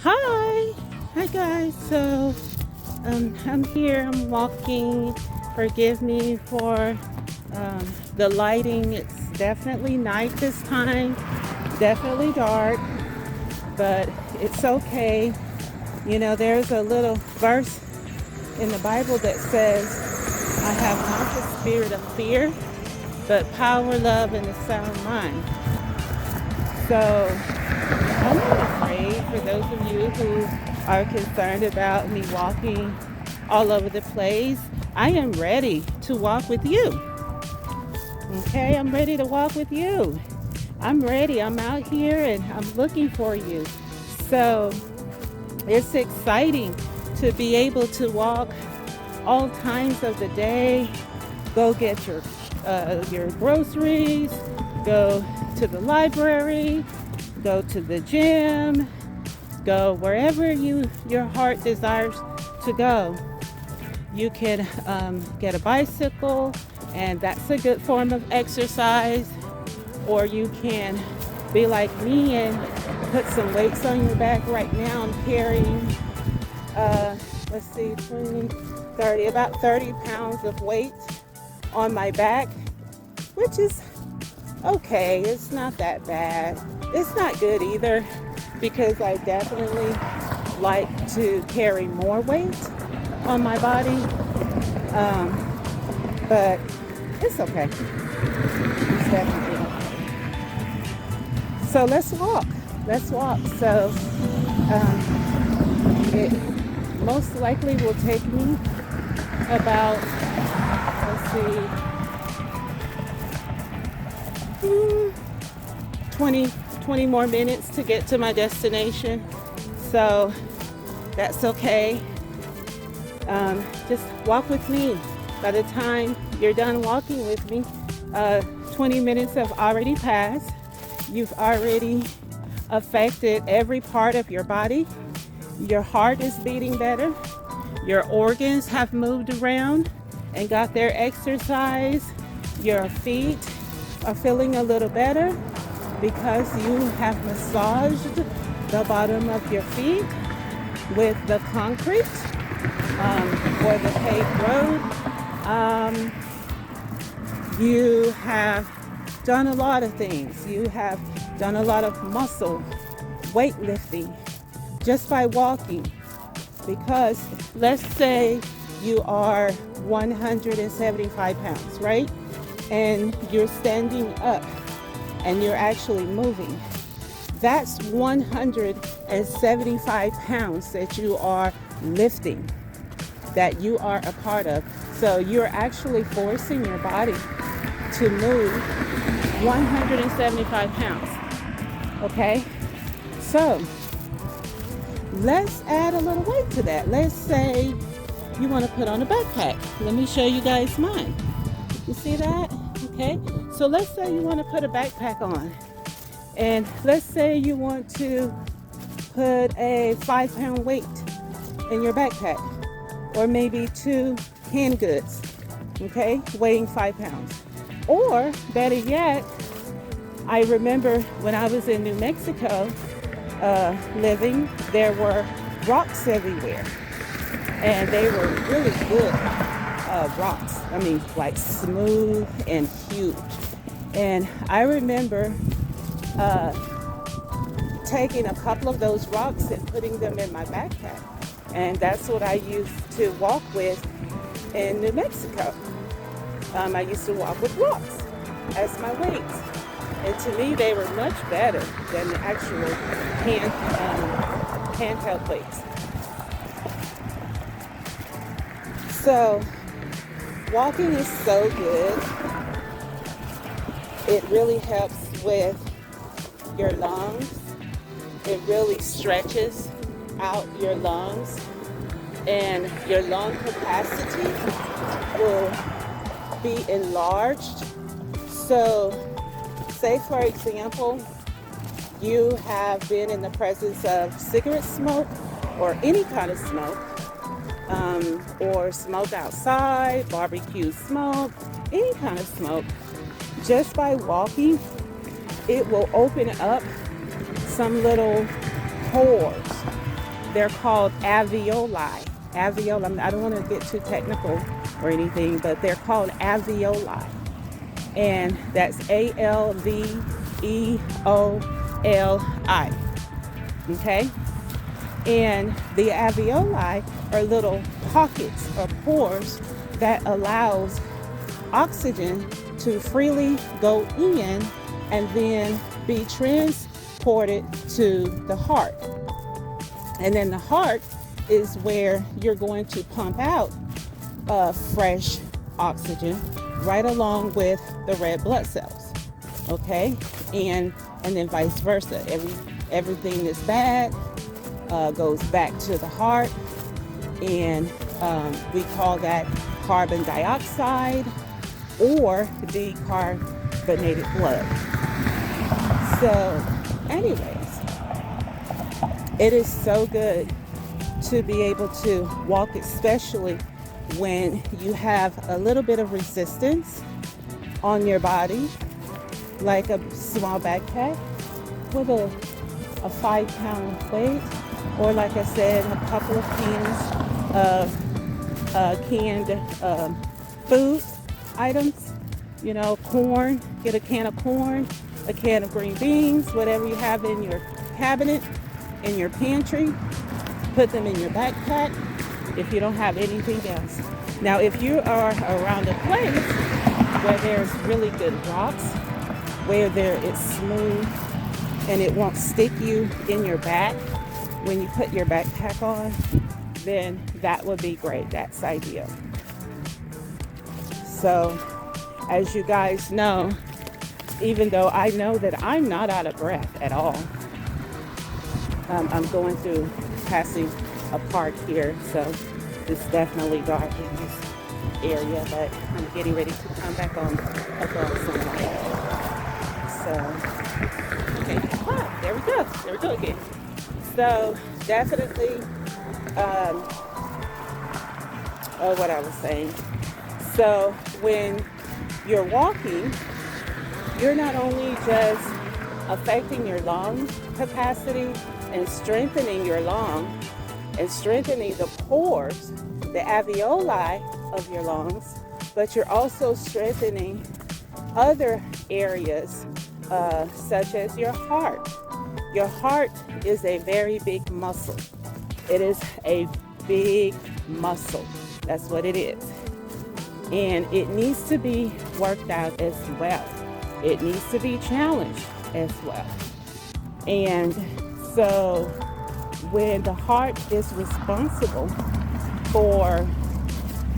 Hi, hi guys. I'm here. I'm walking. Forgive me for the lighting. It's definitely night this time. Definitely dark, but it's okay. You know, there's a little verse in the Bible that says, "I have not the spirit of fear, but power, love, and a sound mind." So I'm not afraid for those of you who are concerned about me walking all over the place. I am ready to walk with you. Okay, I'm ready to walk with you. I'm ready. I'm out here and I'm looking for you. So it's exciting to be able to walk all times of the day. Go get your groceries. Go to the library. Go to the gym. Go wherever your heart desires to go. You can get a bicycle, and that's a good form of exercise. Or you can be like me and put some weights on your back. Right now I'm carrying let's see, 20, 30, about 30 pounds of weight on my back, which is okay. It's not that bad. It's not good either, because I definitely like to carry more weight on my body. But it's okay. It's definitely okay. So let's walk. Let's walk. So it most likely will take me about, let's see, 20 more minutes to get to my destination. So that's okay. Just walk with me. By the time you're done walking with me, 20 minutes have already passed. You've already affected every part of your body. Your heart is beating better. Your organs have moved around and got their exercise. Your feet are feeling a little better because you have massaged the bottom of your feet with the concrete or the paved road. You have done a lot of things. You have done a lot of muscle weightlifting just by walking. Because let's say you are 175 pounds, right? And you're standing up and you're actually moving. That's 175 pounds that you are lifting, that you are a part of. So you're actually forcing your body to move 175 pounds. Okay? So let's add a little weight to that. Let's say you want to put on a backpack. Let me show you guys mine. You see that? Okay. So let's say you want to put a backpack on. And let's say you want to put a 5-pound weight in your backpack. Or maybe 2 canned goods. Okay? Weighing 5 pounds. Or better yet, I remember when I was in New Mexico living, there were rocks everywhere. And they were really good rocks. I mean, like smooth and huge. And I remember taking a couple of those rocks and putting them in my backpack. And that's what I used to walk with in New Mexico. I used to walk with rocks as my weights. And to me, they were much better than the actual handheld weights. So walking is so good. It really helps with your lungs. It really stretches out your lungs, and your lung capacity will be enlarged. So say, for example, you have been in the presence of cigarette smoke or any kind of smoke, or smoke outside, barbecue smoke, any kind of smoke. Just by walking, it will open up some little pores they're called alveoli. Alveoli. I don't want to get too technical or anything, but they're called alveoli, and that's Alveoli. Okay, and the alveoli are little pockets or pores that allows oxygen to freely go in and then be transported to the heart. And then the heart is where you're going to pump out fresh oxygen right along with the red blood cells. Okay, and then vice versa. Everything that's bad goes back to the heart, and we call that carbon dioxide or decarbonated blood. So anyways, it is so good to be able to walk, especially when you have a little bit of resistance on your body, like a small backpack with a 5-pound weight, or like I said, a couple of cans of canned food items, corn. Get a can of corn, a can of green beans, whatever you have in your cabinet, in your pantry. Put them in your backpack if you don't have anything else. Now, if you are around a place where there's really good rocks, where it's smooth and it won't stick you in your back when you put your backpack on, then that would be great. That's ideal. So, as you guys know, even though I know that I'm not out of breath at all, I'm going through passing a park here, so it's definitely dark in this area, but I'm getting ready to come back on above sunlight. So, okay, there we go again. So definitely, what I was saying. So when you're walking, you're not only just affecting your lung capacity and strengthening your lung and strengthening the pores, the alveoli of your lungs, but you're also strengthening other areas such as your heart. Your heart is a very big muscle. It is a big muscle. That's what it is. And it needs to be worked out as well. It needs to be challenged as well. And so when the heart is responsible for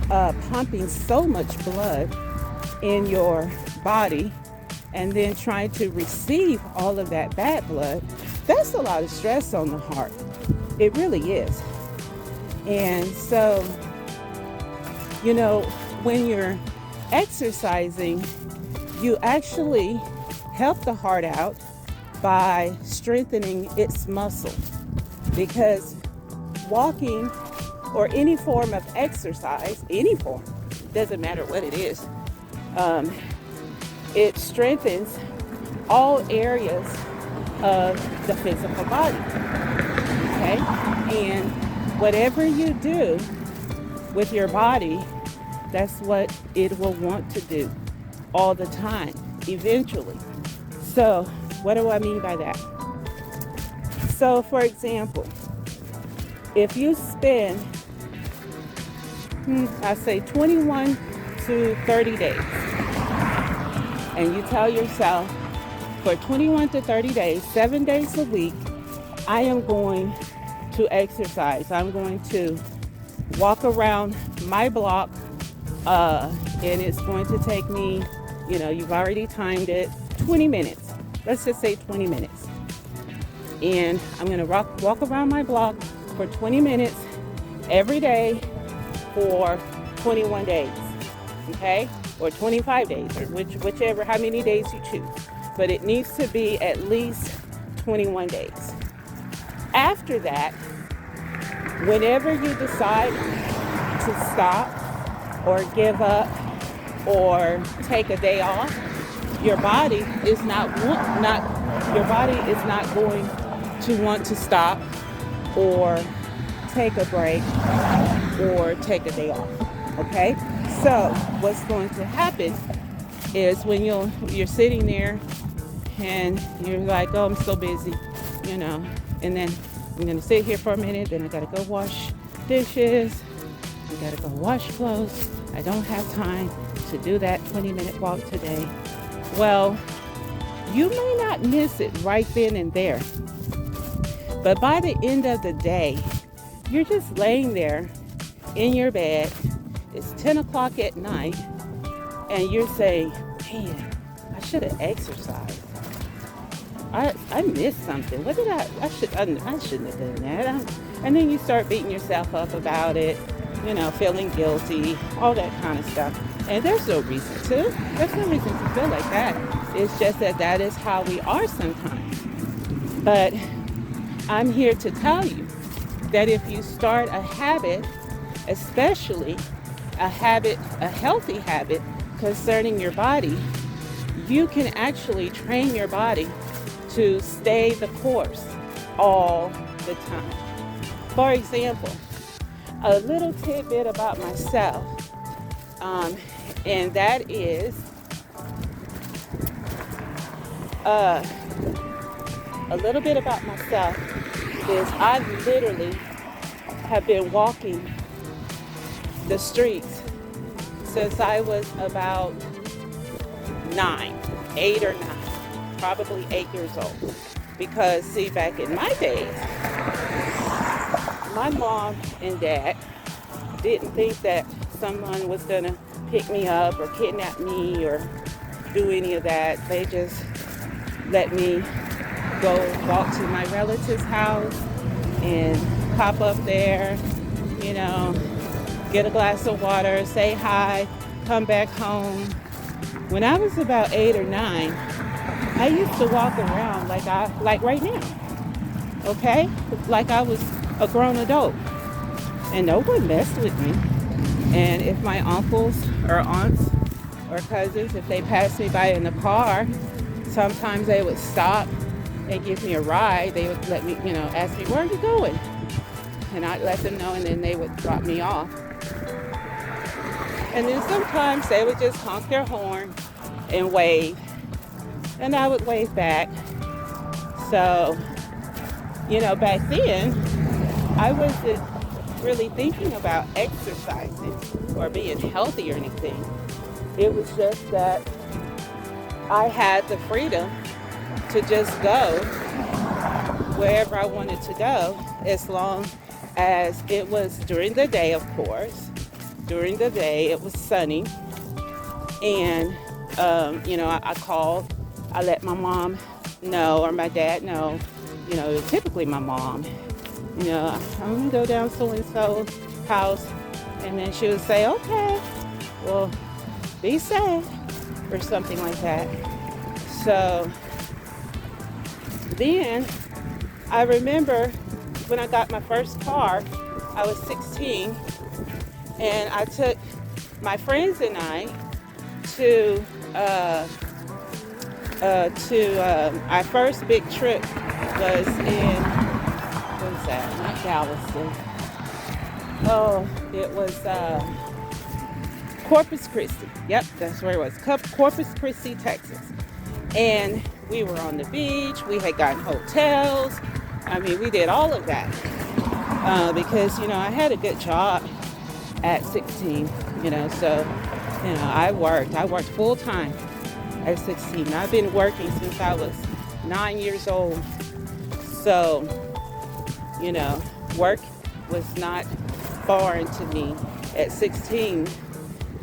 pumping so much blood in your body and then trying to receive all of that bad blood, that's a lot of stress on the heart. It really is. And so, when you're exercising, you actually help the heart out by strengthening its muscle, because walking or any form of exercise, doesn't matter what it is, it strengthens all areas of the physical body. Okay? And whatever you do with your body, that's what it will want to do all the time, eventually. So, what do I mean by that? So, for example, if you spend, I say 21 to 30 days, and you tell yourself, for 21 to 30 days, 7 days a week, I am going to exercise. I'm going to walk around my block, and it's going to take me, you've already timed it, 20 minutes. Let's just say 20 minutes. And I'm going to walk around my block for 20 minutes every day for 21 days, okay? Or 25 days, or whichever, how many days you choose. But it needs to be at least 21 days. After that, whenever you decide to stop or give up or take a day off, your body is not going to want to stop or take a break or take a day off. Okay? So what's going to happen is when you're sitting there and you're like, oh, I'm so busy, you know, and then I'm gonna sit here for a minute, then I gotta go wash dishes, I gotta go wash clothes. I don't have time to do that 20-minute walk today. Well, you may not miss it right then and there, but by the end of the day, you're just laying there in your bed. It's 10 o'clock at night, and you're saying, man, I should have exercised. I missed something. What did I shouldn't have done that. And then you start beating yourself up about it, you know, feeling guilty, all that kind of stuff. And there's no reason to. There's no reason to feel like that. It's just that is how we are sometimes. But I'm here to tell you that if you start a habit, especially a healthy habit concerning your body, you can actually train your body to stay the course all the time. For example, a little tidbit about myself, and that is a little bit about myself is I literally have been walking the streets since I was about 8 or 9, probably 8 years old. Because see, back in my days, my mom and dad didn't think that someone was gonna pick me up or kidnap me or do any of that. They just let me go walk to my relative's house and pop up there, you know, get a glass of water, say hi, come back home. When I was about 8 or 9, I used to walk around like right now, okay? Like I was a grown adult, and no one messed with me. And if my uncles or aunts or cousins, if they passed me by in the car, sometimes they would stop and give me a ride. They would let me, you know, ask me, where are you going? And I'd let them know, and then they would drop me off. And then sometimes they would just honk their horn and wave, and I would wave back. So, you know, back then, I wasn't really thinking about exercising or being healthy or anything. It was just that I had the freedom to just go wherever I wanted to go, as long as it was during the day, of course. During the day, it was sunny. And, you know, I called, I let my mom know or my dad know, you know, typically my mom, you know, I'm going to go down so-and-so's house. And then she would say, okay, well, be safe, or something like that. So then I remember when I got my first car, I was 16, and I took my friends and I to our first big trip was in, what was that? Not Galveston. Oh, it was Corpus Christi. Yep, that's where it was. Corpus Christi, Texas. And we were on the beach. We had gotten hotels. I mean, we did all of that because, you know, I had a good job at 16, you know, so, you know, I worked full time at 16. I've been working since I was 9 years old. So, you know, work was not foreign to me. At 16,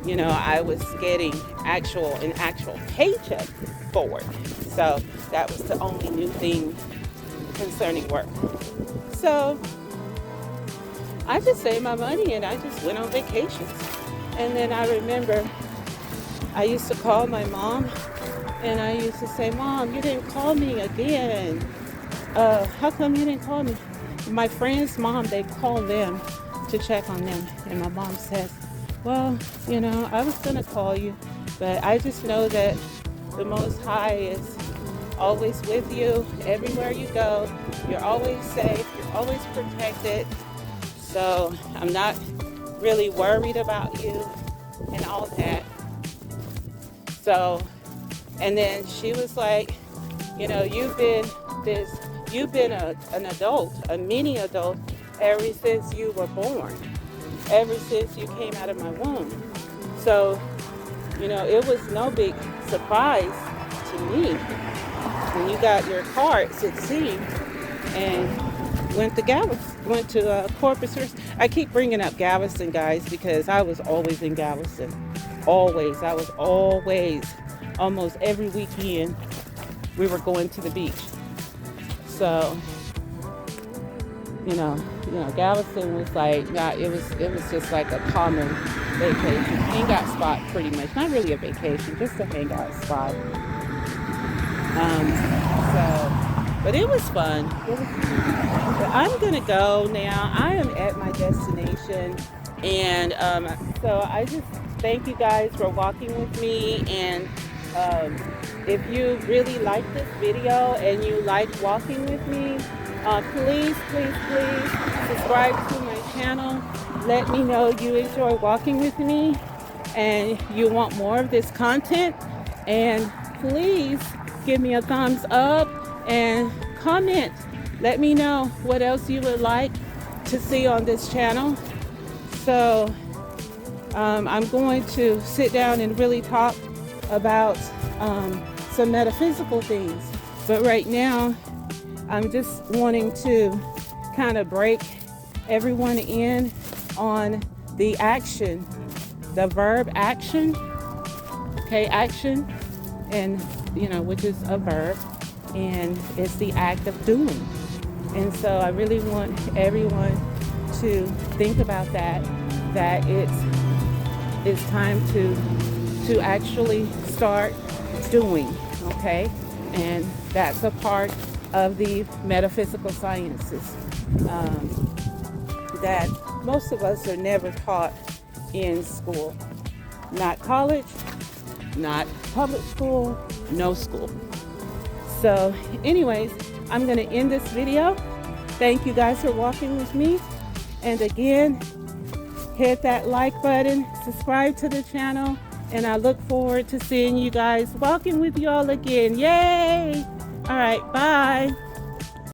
you know, I was getting an actual paycheck for it. So that was the only new thing concerning work. So I just saved my money and I just went on vacations. And then I remember I used to call my mom and I used to say, Mom, you didn't call me again. How come you didn't call me? My friend's mom, they call them to check on them. And my mom says, well, you know, I was going to call you, but I just know that the Most High is always with you everywhere you go. You're always safe. You're always protected. So I'm not really worried about you and all that. So, and then she was like, you know, you've been an adult, a mini adult, ever since you were born, ever since you came out of my womb. So, you know, it was no big surprise to me when you got your cards, it seemed, and went to Corpus Christi. I keep bringing up Galveston, guys, because I was always in Galveston. Always. I was always, almost every weekend, we were going to the beach. So, Galveston was like, it was just like a common vacation, hangout spot, pretty much. Not really a vacation, just a hangout spot. But it was fun. But I'm gonna go now. I am at my destination, and so I just thank you guys for walking with me. And if you really like this video and you like walking with me, please subscribe to my channel. Let me know you enjoy walking with me and you want more of this content. And please give me a thumbs up and comment. Let me know what else you would like to see on this channel. So I'm going to sit down and really talk about some metaphysical things. But right now, I'm just wanting to kind of break everyone in on the action, the verb action, okay, action, and which is a verb, and it's the act of doing. And so I really want everyone to think about that it's time to actually start doing, okay? And that's a part of the metaphysical sciences that most of us are never taught in school. Not college, not public school, no school. So anyways, I'm going to end this video. Thank you guys for walking with me. And again, hit that like button, subscribe to the channel, and I look forward to seeing you guys walking with y'all again. Yay! All right, bye.